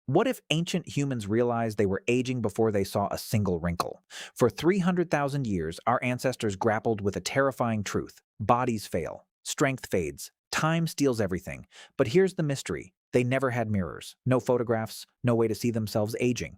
What if ancient humans realized they were aging before they saw a single wrinkle? For 300,000 years, our ancestors grappled with a terrifying truth. Bodies fail, strength fades, time steals everything. But here's the mystery. They never had mirrors, no photographs, no way to see themselves aging.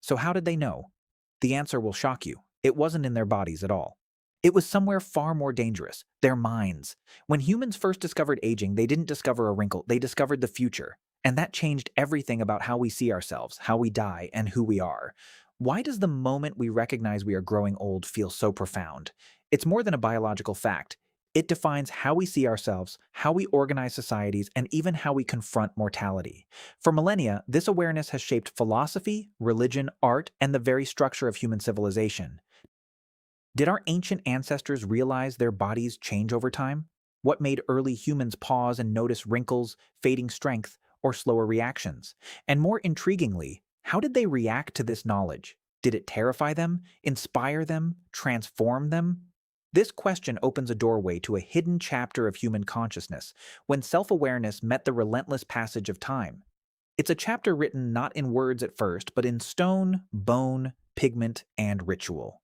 So how did they know? The answer will shock you. It wasn't in their bodies at all. It was somewhere far more dangerous, their minds. When humans first discovered aging, they didn't discover a wrinkle, they discovered the future. And that changed everything about how we see ourselves, how we die, and who we are. Why does the moment we recognize we are growing old feel so profound? It's more than a biological fact. It defines how we see ourselves, how we organize societies, and even how we confront mortality. For millennia, this awareness has shaped philosophy, religion, art, and the very structure of human civilization. Did our ancient ancestors realize their bodies change over time? What made early humans pause and notice wrinkles, fading strength, or slower reactions? And more intriguingly, how did they react to this knowledge? Did it terrify them, inspire them, transform them? This question opens a doorway to a hidden chapter of human consciousness, when self-awareness met the relentless passage of time. It's a chapter written not in words at first, but in stone, bone, pigment, and ritual.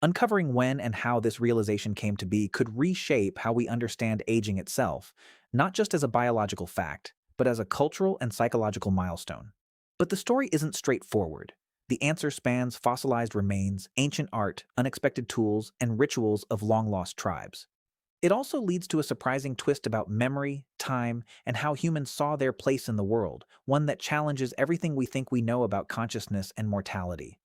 Uncovering when and how this realization came to be could reshape how we understand aging itself, not just as a biological fact, but as a cultural and psychological milestone. But the story isn't straightforward. The answer spans fossilized remains, ancient art, unexpected tools, and rituals of long-lost tribes. It also leads to a surprising twist about memory, time, and how humans saw their place in the world, one that challenges everything we think we know about consciousness and mortality.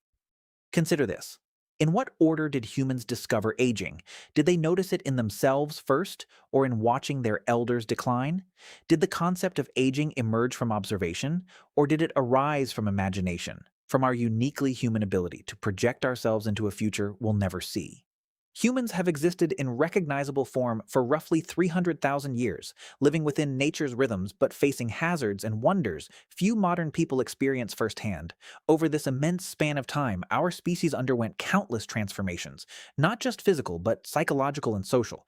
Consider this. In what order did humans discover aging? Did they notice it in themselves first, or in watching their elders decline? Did the concept of aging emerge from observation, or did it arise from imagination, from our uniquely human ability to project ourselves into a future we'll never see? Humans have existed in recognizable form for roughly 300,000 years, living within nature's rhythms but facing hazards and wonders few modern people experience firsthand. Over this immense span of time, our species underwent countless transformations, not just physical but psychological and social.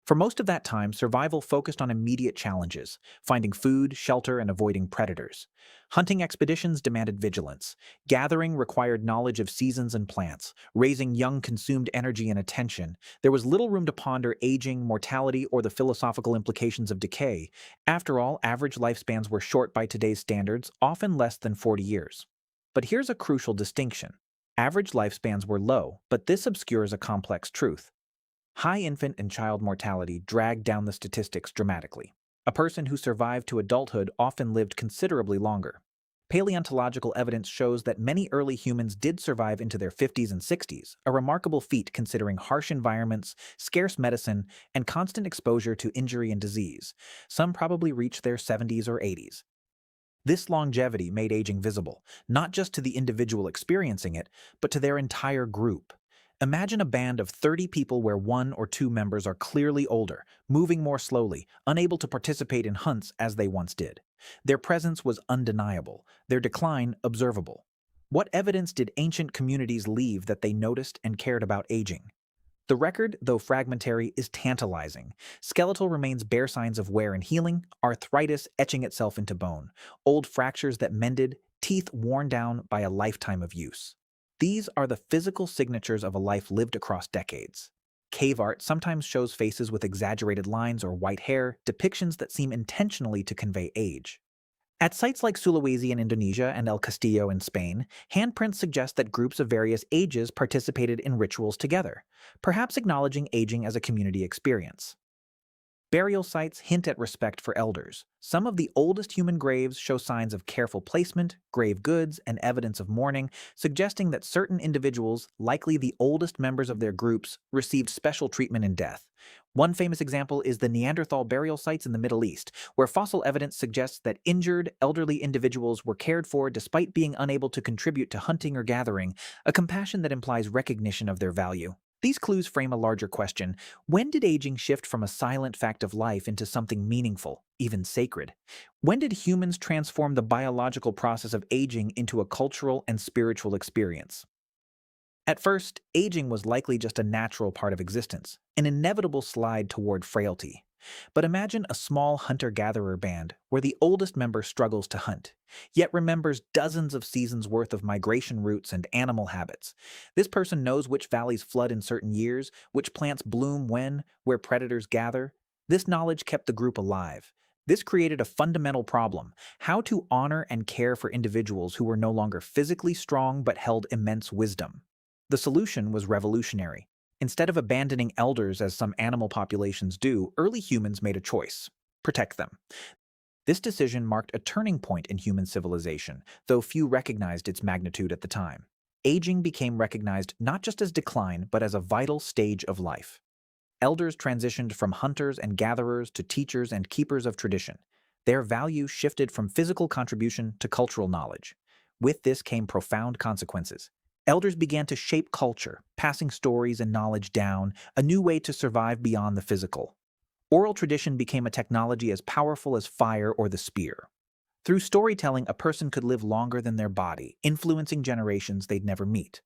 For most of that time, survival focused on immediate challenges, finding food, shelter, and avoiding predators. Hunting expeditions demanded vigilance. Gathering required knowledge of seasons and plants. Raising young consumed energy and attention. There was little room to ponder aging, mortality, or the philosophical implications of decay. After all, average lifespans were short by today's standards, often less than 40 years. But here's a crucial distinction. Average lifespans were low, but this obscures a complex truth. High infant and child mortality dragged down the statistics dramatically. A person who survived to adulthood often lived considerably longer. Paleontological evidence shows that many early humans did survive into their 50s and 60s, a remarkable feat considering harsh environments, scarce medicine, and constant exposure to injury and disease. Some probably reached their 70s or 80s. This longevity made aging visible, not just to the individual experiencing it, but to their entire group. Imagine a band of 30 people where one or two members are clearly older, moving more slowly, unable to participate in hunts as they once did. Their presence was undeniable, their decline observable. What evidence did ancient communities leave that they noticed and cared about aging? The record, though fragmentary, is tantalizing. Skeletal remains bear signs of wear and healing, arthritis etching itself into bone, old fractures that mended, teeth worn down by a lifetime of use. These are the physical signatures of a life lived across decades. Cave art sometimes shows faces with exaggerated lines or white hair, depictions that seem intentionally to convey age. At sites like Sulawesi in Indonesia and El Castillo in Spain, handprints suggest that groups of various ages participated in rituals together, perhaps acknowledging aging as a community experience. Burial sites hint at respect for elders. Some of the oldest human graves show signs of careful placement, grave goods, and evidence of mourning, suggesting that certain individuals, likely the oldest members of their groups, received special treatment in death. One famous example is the Neanderthal burial sites in the Middle East, where fossil evidence suggests that injured, elderly individuals were cared for despite being unable to contribute to hunting or gathering, a compassion that implies recognition of their value. These clues frame a larger question. When did aging shift from a silent fact of life into something meaningful, even sacred? When did humans transform the biological process of aging into a cultural and spiritual experience? At first, aging was likely just a natural part of existence, an inevitable slide toward frailty. But imagine a small hunter-gatherer band where the oldest member struggles to hunt, yet remembers dozens of seasons worth of migration routes and animal habits. This person knows which valleys flood in certain years, which plants bloom when, where predators gather. This knowledge kept the group alive. This created a fundamental problem: how to honor and care for individuals who were no longer physically strong but held immense wisdom. The solution was revolutionary. Instead of abandoning elders as some animal populations do, early humans made a choice: protect them. This decision marked a turning point in human civilization, though few recognized its magnitude at the time. Aging became recognized not just as decline, but as a vital stage of life. Elders transitioned from hunters and gatherers to teachers and keepers of tradition. Their value shifted from physical contribution to cultural knowledge. With this came profound consequences. Elders began to shape culture, passing stories and knowledge down, a new way to survive beyond the physical. Oral tradition became a technology as powerful as fire or the spear. Through storytelling, a person could live longer than their body, influencing generations they'd never meet.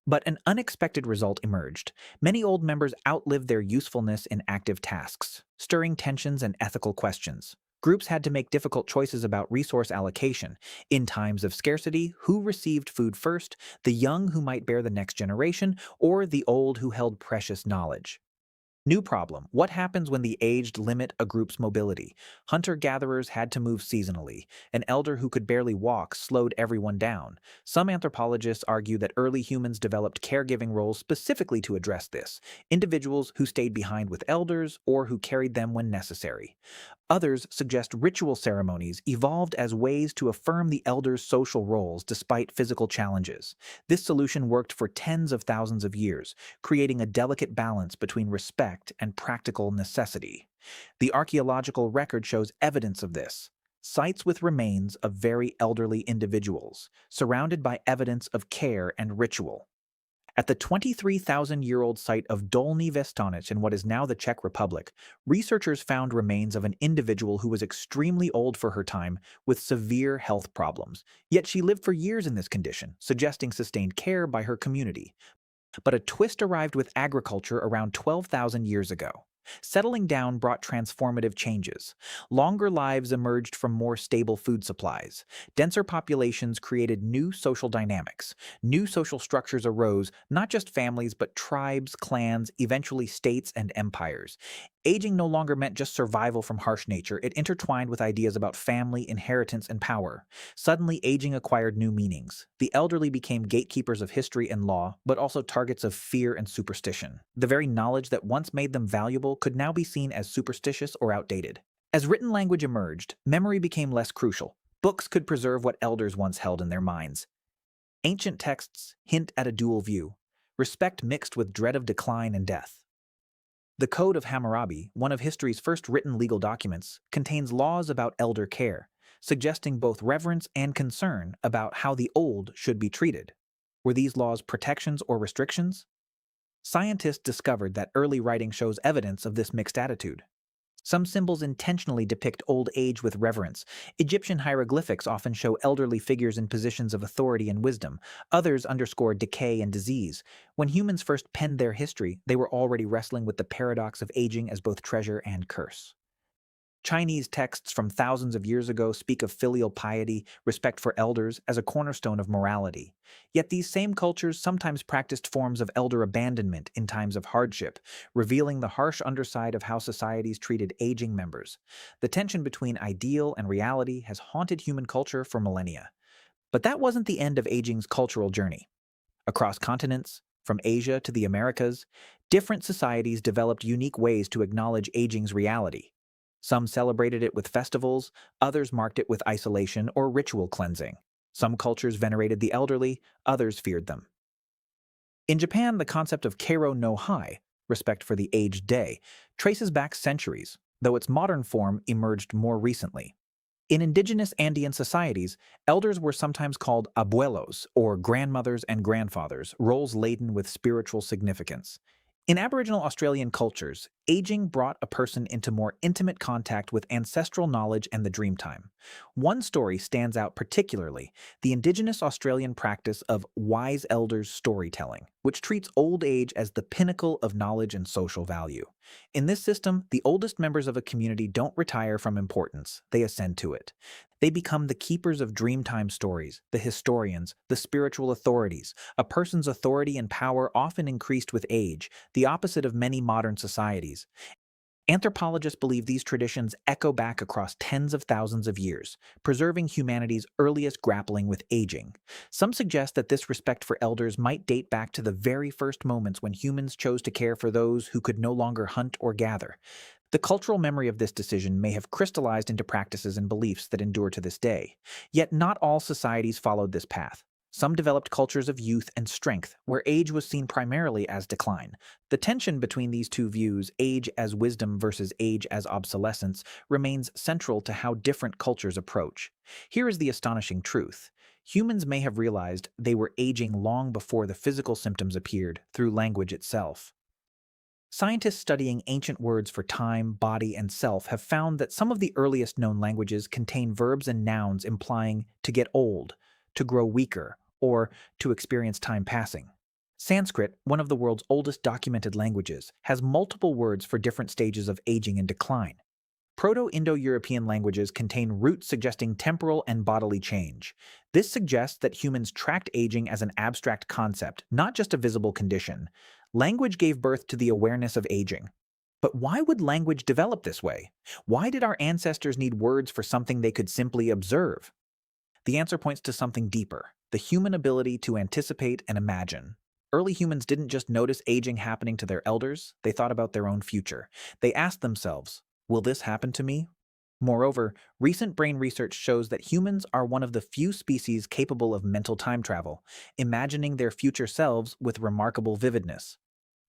But an unexpected result emerged. Many old members outlived their usefulness in active tasks, stirring tensions and ethical questions. Groups had to make difficult choices about resource allocation. In times of scarcity, who received food first, the young who might bear the next generation, or the old who held precious knowledge? New problem: what happens when the aged limit a group's mobility? Hunter-gatherers had to move seasonally. An elder who could barely walk slowed everyone down. Some anthropologists argue that early humans developed caregiving roles specifically to address this: individuals who stayed behind with elders or who carried them when necessary. Others suggest ritual ceremonies evolved as ways to affirm the elders' social roles despite physical challenges. This solution worked for tens of thousands of years, creating a delicate balance between respect and practical necessity. The archaeological record shows evidence of this. Sites with remains of very elderly individuals, surrounded by evidence of care and ritual. At the 23,000-year-old site of Dolní Věstonice in what is now the Czech Republic, researchers found remains of an individual who was extremely old for her time with severe health problems. Yet she lived for years in this condition, suggesting sustained care by her community. But a twist arrived with agriculture around 12,000 years ago. Settling down brought transformative changes. Longer lives emerged from more stable food supplies. Denser populations created new social dynamics. New social structures arose, not just families, but tribes, clans, eventually states and empires. Aging no longer meant just survival from harsh nature. It intertwined with ideas about family, inheritance, and power. Suddenly, aging acquired new meanings. The elderly became gatekeepers of history and law, but also targets of fear and superstition. The very knowledge that once made them valuable could now be seen as superstitious or outdated. As written language emerged, memory became less crucial. Books could preserve what elders once held in their minds. Ancient texts hint at a dual view: respect mixed with dread of decline and death. The Code of Hammurabi, one of history's first written legal documents, contains laws about elder care, suggesting both reverence and concern about how the old should be treated. Were these laws protections or restrictions? Scientists discovered that early writing shows evidence of this mixed attitude. Some symbols intentionally depict old age with reverence. Egyptian hieroglyphics often show elderly figures in positions of authority and wisdom. Others underscore decay and disease. When humans first penned their history, they were already wrestling with the paradox of aging as both treasure and curse. Chinese texts from thousands of years ago speak of filial piety, respect for elders, as a cornerstone of morality. Yet these same cultures sometimes practiced forms of elder abandonment in times of hardship, revealing the harsh underside of how societies treated aging members. The tension between ideal and reality has haunted human culture for millennia. But that wasn't the end of aging's cultural journey. Across continents, from Asia to the Americas, different societies developed unique ways to acknowledge aging's reality. Some celebrated it with festivals, others marked it with isolation or ritual cleansing. Some cultures venerated the elderly, others feared them. In Japan, the concept of Keiro no Hai, respect for the aged day, traces back centuries, though its modern form emerged more recently. In indigenous Andean societies, elders were sometimes called abuelos, or grandmothers and grandfathers, roles laden with spiritual significance. In Aboriginal Australian cultures, aging brought a person into more intimate contact with ancestral knowledge and the dream time. One story stands out particularly: the indigenous Australian practice of wise elders storytelling, which treats old age as the pinnacle of knowledge and social value. In this system, the oldest members of a community don't retire from importance, they ascend to it. They become the keepers of dreamtime stories, the historians, the spiritual authorities. A person's authority and power often increased with age, the opposite of many modern societies. Anthropologists believe these traditions echo back across tens of thousands of years, preserving humanity's earliest grappling with aging. Some suggest that this respect for elders might date back to the very first moments when humans chose to care for those who could no longer hunt or gather. The cultural memory of this decision may have crystallized into practices and beliefs that endure to this day. Yet not all societies followed this path. Some developed cultures of youth and strength, where age was seen primarily as decline. The tension between these two views, age as wisdom versus age as obsolescence, remains central to how different cultures approach. Here is the astonishing truth. Humans may have realized they were aging long before the physical symptoms appeared through language itself. Scientists studying ancient words for time, body, and self have found that some of the earliest known languages contain verbs and nouns implying to get old, to grow weaker, or to experience time passing. Sanskrit, one of the world's oldest documented languages, has multiple words for different stages of aging and decline. Proto-Indo-European languages contain roots suggesting temporal and bodily change. This suggests that humans tracked aging as an abstract concept, not just a visible condition. Language gave birth to the awareness of aging. But why would language develop this way? Why did our ancestors need words for something they could simply observe? The answer points to something deeper: the human ability to anticipate and imagine. Early humans didn't just notice aging happening to their elders, they thought about their own future. They asked themselves, will this happen to me? Moreover, recent brain research shows that humans are one of the few species capable of mental time travel, imagining their future selves with remarkable vividness.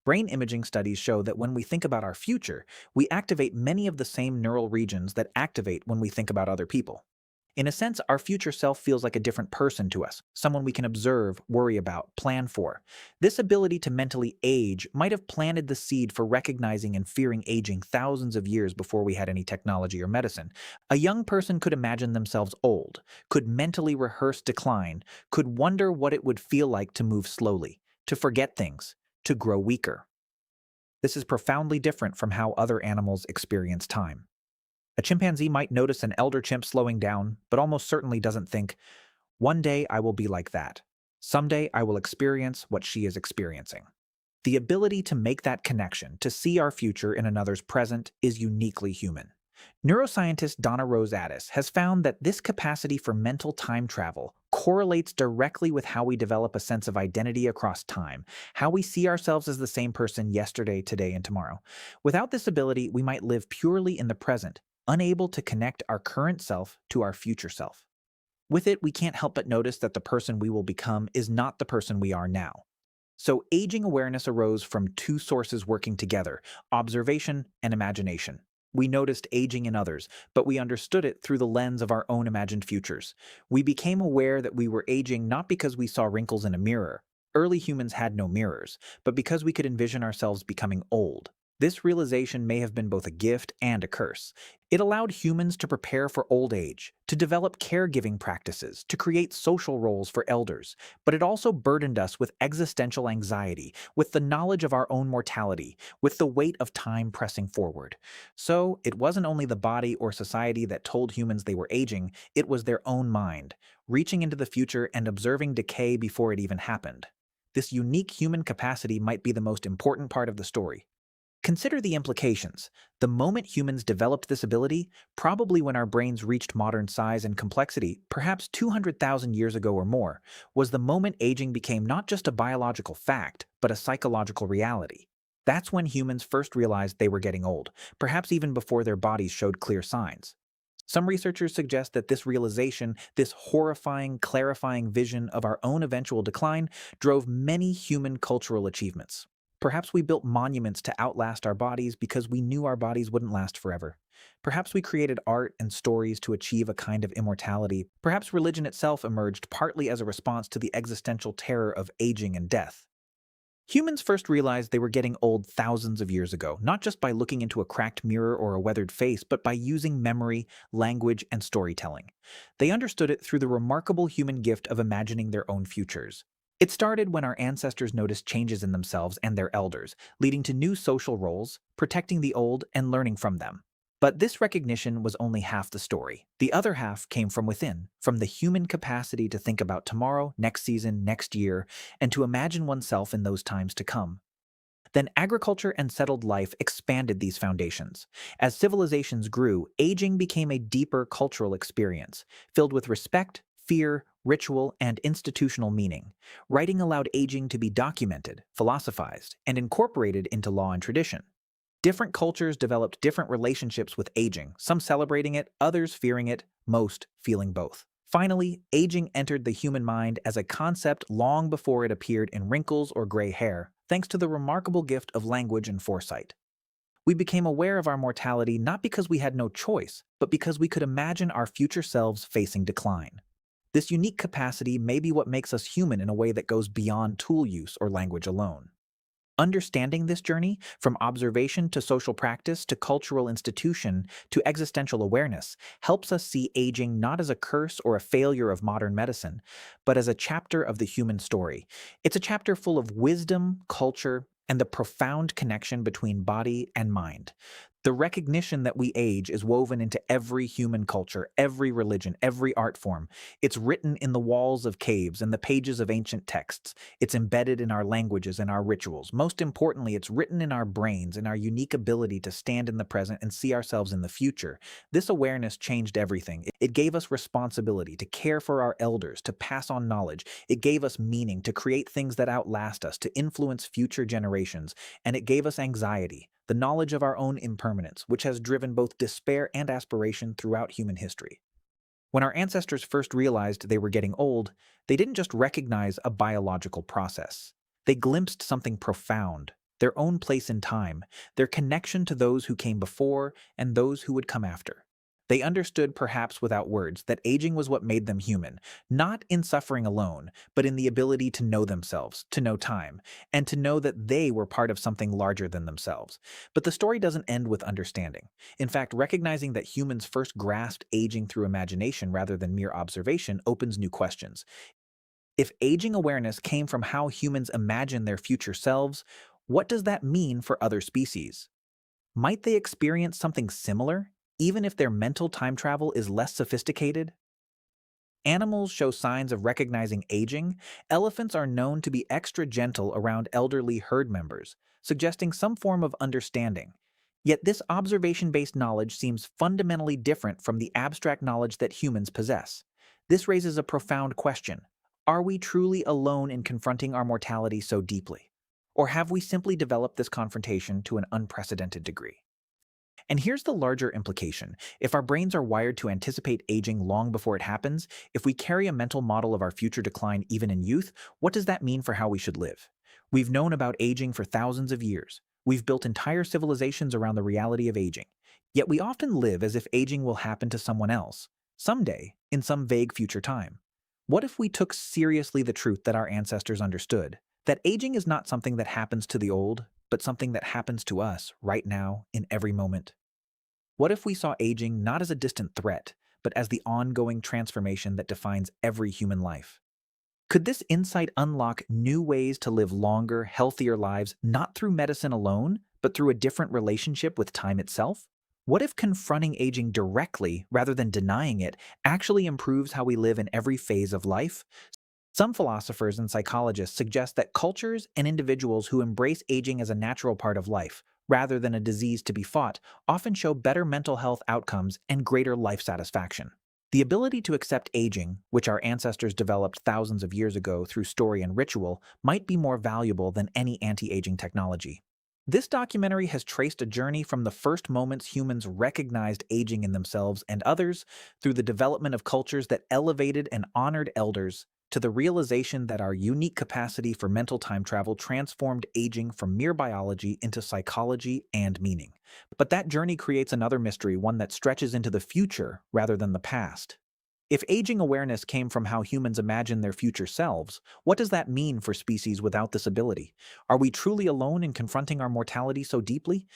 Brain imaging studies show that when we think about our future, we activate many of the same neural regions that activate when we think about other people. In a sense, our future self feels like a different person to us, someone we can observe, worry about, plan for. This ability to mentally age might have planted the seed for recognizing and fearing aging thousands of years before we had any technology or medicine. A young person could imagine themselves old, could mentally rehearse decline, could wonder what it would feel like to move slowly, to forget things, to grow weaker. This is profoundly different from how other animals experience time. A chimpanzee might notice an elder chimp slowing down, but almost certainly doesn't think, one day I will be like that. Someday I will experience what she is experiencing. The ability to make that connection, to see our future in another's present, is uniquely human. Neuroscientist Donna Rose Addis has found that this capacity for mental time travel correlates directly with how we develop a sense of identity across time, how we see ourselves as the same person yesterday, today, and tomorrow. Without this ability, we might live purely in the present, unable to connect our current self to our future self. With it, we can't help but notice that the person we will become is not the person we are now. So aging awareness arose from two sources working together: observation and imagination. We noticed aging in others, but we understood it through the lens of our own imagined futures. We became aware that we were aging not because we saw wrinkles in a mirror. Early humans had no mirrors, but because we could envision ourselves becoming old. This realization may have been both a gift and a curse. It allowed humans to prepare for old age, to develop caregiving practices, to create social roles for elders, but it also burdened us with existential anxiety, with the knowledge of our own mortality, with the weight of time pressing forward. So, it wasn't only the body or society that told humans they were aging, it was their own mind, reaching into the future and observing decay before it even happened. This unique human capacity might be the most important part of the story. Consider the implications. The moment humans developed this ability, probably when our brains reached modern size and complexity, perhaps 200,000 years ago or more, was the moment aging became not just a biological fact, but a psychological reality. That's when humans first realized they were getting old, perhaps even before their bodies showed clear signs. Some researchers suggest that this realization, this horrifying, clarifying vision of our own eventual decline, drove many human cultural achievements. Perhaps we built monuments to outlast our bodies because we knew our bodies wouldn't last forever. Perhaps we created art and stories to achieve a kind of immortality. Perhaps religion itself emerged partly as a response to the existential terror of aging and death. Humans first realized they were getting old thousands of years ago, not just by looking into a cracked mirror or a weathered face, but by using memory, language, and storytelling. They understood it through the remarkable human gift of imagining their own futures. It started when our ancestors noticed changes in themselves and their elders, leading to new social roles, protecting the old, and learning from them. But this recognition was only half the story. The other half came from within, from the human capacity to think about tomorrow, next season, next year, and to imagine oneself in those times to come. Then agriculture and settled life expanded these foundations. As civilizations grew, aging became a deeper cultural experience, filled with respect, fear, ritual, and institutional meaning. Writing allowed aging to be documented, philosophized, and incorporated into law and tradition. Different cultures developed different relationships with aging, some celebrating it, others fearing it, most feeling both. Finally, aging entered the human mind as a concept long before it appeared in wrinkles or gray hair, thanks to the remarkable gift of language and foresight. We became aware of our mortality not because we had no choice, but because we could imagine our future selves facing decline. This unique capacity may be what makes us human in a way that goes beyond tool use or language alone. Understanding this journey, from observation to social practice to cultural institution to existential awareness, helps us see aging not as a curse or a failure of modern medicine, but as a chapter of the human story. It's a chapter full of wisdom, culture, and the profound connection between body and mind. The recognition that we age is woven into every human culture, every religion, every art form. It's written in the walls of caves and the pages of ancient texts. It's embedded in our languages and our rituals. Most importantly, it's written in our brains and our unique ability to stand in the present and see ourselves in the future. This awareness changed everything. It gave us responsibility to care for our elders, to pass on knowledge. It gave us meaning to create things that outlast us, to influence future generations. And it gave us anxiety, the knowledge of our own impermanence, which has driven both despair and aspiration throughout human history. When our ancestors first realized they were getting old, they didn't just recognize a biological process. They glimpsed something profound, their own place in time, their connection to those who came before and those who would come after. They understood, perhaps without words, that aging was what made them human, not in suffering alone, but in the ability to know themselves, to know time, and to know that they were part of something larger than themselves. But the story doesn't end with understanding. In fact, recognizing that humans first grasped aging through imagination rather than mere observation opens new questions. If aging awareness came from how humans imagine their future selves, what does that mean for other species? Might they experience something similar, even if their mental time travel is less sophisticated? Animals show signs of recognizing aging. Elephants are known to be extra gentle around elderly herd members, suggesting some form of understanding. Yet this observation-based knowledge seems fundamentally different from the abstract knowledge that humans possess. This raises a profound question. Are we truly alone in confronting our mortality so deeply? Or have we simply developed this confrontation to an unprecedented degree? And here's the larger implication. If our brains are wired to anticipate aging long before it happens, if we carry a mental model of our future decline even in youth, what does that mean for how we should live? We've known about aging for thousands of years. We've built entire civilizations around the reality of aging. Yet we often live as if aging will happen to someone else, someday, in some vague future time. What if we took seriously the truth that our ancestors understood? That aging is not something that happens to the old, but something that happens to us right now, in every moment. What if we saw aging not as a distant threat, but as the ongoing transformation that defines every human life? Could this insight unlock new ways to live longer, healthier lives, not through medicine alone, but through a different relationship with time itself? What if confronting aging directly, rather than denying it, actually improves how we live in every phase of life? Some philosophers and psychologists suggest that cultures and individuals who embrace aging as a natural part of life, rather than a disease to be fought, often show better mental health outcomes and greater life satisfaction. The ability to accept aging, which our ancestors developed thousands of years ago through story and ritual, might be more valuable than any anti-aging technology. This documentary has traced a journey from the first moments humans recognized aging in themselves and others, through the development of cultures that elevated and honored elders, to the realization that our unique capacity for mental time travel transformed aging from mere biology into psychology and meaning. But that journey creates another mystery, one that stretches into the future rather than the past. If aging awareness came from how humans imagine their future selves, what does that mean for species without this ability? Are we truly alone in confronting our mortality so deeply?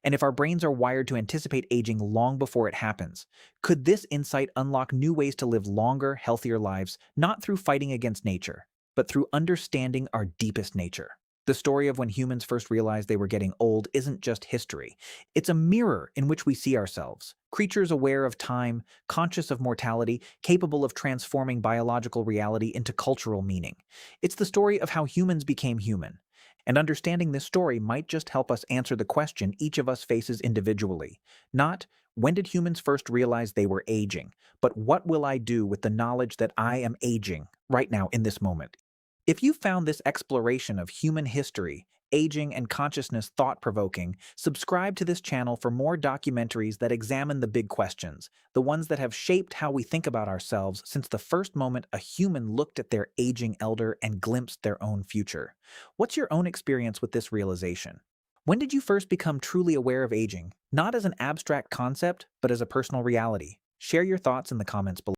And if our brains are wired to anticipate aging long before it happens, could this insight unlock new ways to live longer, healthier lives, not through fighting against nature, but through understanding our deepest nature? The story of when humans first realized they were getting old isn't just history. It's a mirror in which we see ourselves. Creatures aware of time, conscious of mortality, capable of transforming biological reality into cultural meaning. It's the story of how humans became human. And understanding this story might just help us answer the question each of us faces individually. Not, when did humans first realize they were aging, but what will I do with the knowledge that I am aging right now in this moment? If you found this exploration of human history, aging, and consciousness thought-provoking, subscribe to this channel for more documentaries that examine the big questions, the ones that have shaped how we think about ourselves since the first moment a human looked at their aging elder and glimpsed their own future. What's your own experience with this realization? When did you first become truly aware of aging, not as an abstract concept, but as a personal reality? Share your thoughts in the comments below.